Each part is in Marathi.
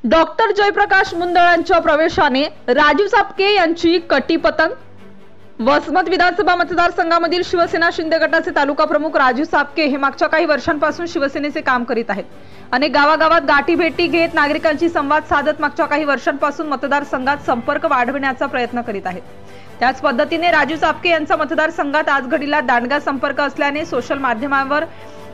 डॉक्टर जयप्रकाश मुंदळांच्या प्रवेशाने राजू चापके यांची कटी पतंग। वसमत विधानसभा मतदारसंघामधील शिवसेना शिंदे गटाचे तालुका प्रमुख राजू चापके हे मागच्या काही वर्षांपासून शिवसेनेचे काम करीत आहेत। अनेक गावागावात गाठी भेटी घेत नागरिकांशी संवाद साधत मागच्या काही वर्षांपासून मतदारसंघात संपर्क वाढविण्याचा प्रयत्न करीत आहेत। त्याच पद्धतीने राजू चापके यांचा मतदारसंघात आज घडीला दांडगा संपर्क असल्याने सोशल माध्यमांवर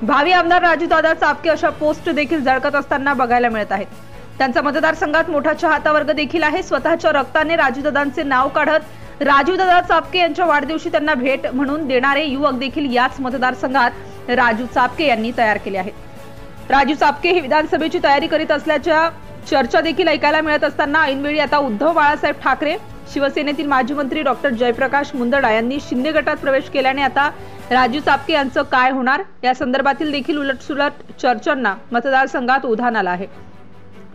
भावी आमदार राजूदादा चापके अशा पोस्ट देखील झळकत असताना बघायला मिळत आहेत। त्यांचा मतदारसंघात मोठा चाहता वर्ग देखील आहे। स्वतःच्या रक्ताने राजूदादांचे नाव काढत राजूदादा चापके यांच्या वाढदिवशी त्यांना भेट म्हणून देणारे युवक देखील याच मतदारसंघात राजू चापके यांनी तयार केले आहेत। राजू चापके हे विधानसभेची तयारी करीत असल्याच्या चर्चा देखील ऐकायला मिळत असताना ऐनवेळी आता उद्धव बाळासाहेब ठाकरे, शिवसेनेतील माजी मंत्री डॉक्टर जयप्रकाश मुंदडा यांनी शिंदे गटात प्रवेश केल्याने आता राजू चापके यांचं काय होणार या संदर्भातील देखील उलटसुलट चर्चांना मतदारसंघात उधाण आलं आहे।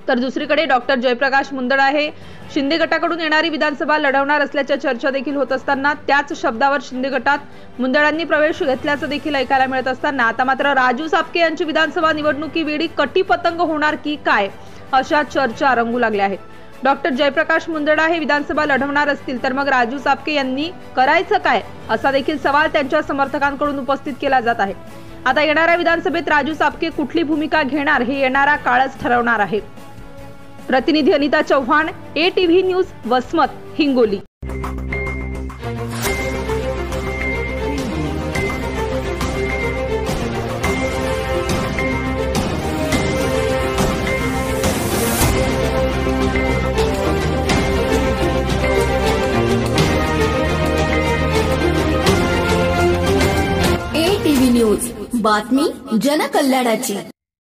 तर दुसरीकडे डॉक्टर जयप्रकाश मुंदडा हे शिंदे गटाकडून येणारी विधानसभा लढवणार असल्याच्या चर्चा देखील होत असताना त्याच शब्दावर शिंदे गटात मुंदडांनी प्रवेश घेतल्याचं देखील ऐकायला मिळत असताना आता मात्र राजू चापके यांची विधानसभा निवडणुकीवेळी कटी पतंग होणार की काय अशा चर्चा रंगू लागल्या आहेत। डॉक्टर जयप्रकाश मुंदडा हे विधानसभा लढवणार असतील तर मग राजू चापके यांनी करायचं काय असा देखील सवाल त्यांच्या समर्थकांकडून उपस्थित केला जात आहे। आता येणाऱ्या विधानसभेत राजू चापके कुठली भूमिका घेणार हे येणारा काळच ठरवणार आहे। प्रतिनिधी Anita Chauhan, ATV news, Vasmat, Hingoli. ATV news, बातमी जनकल्याणाची।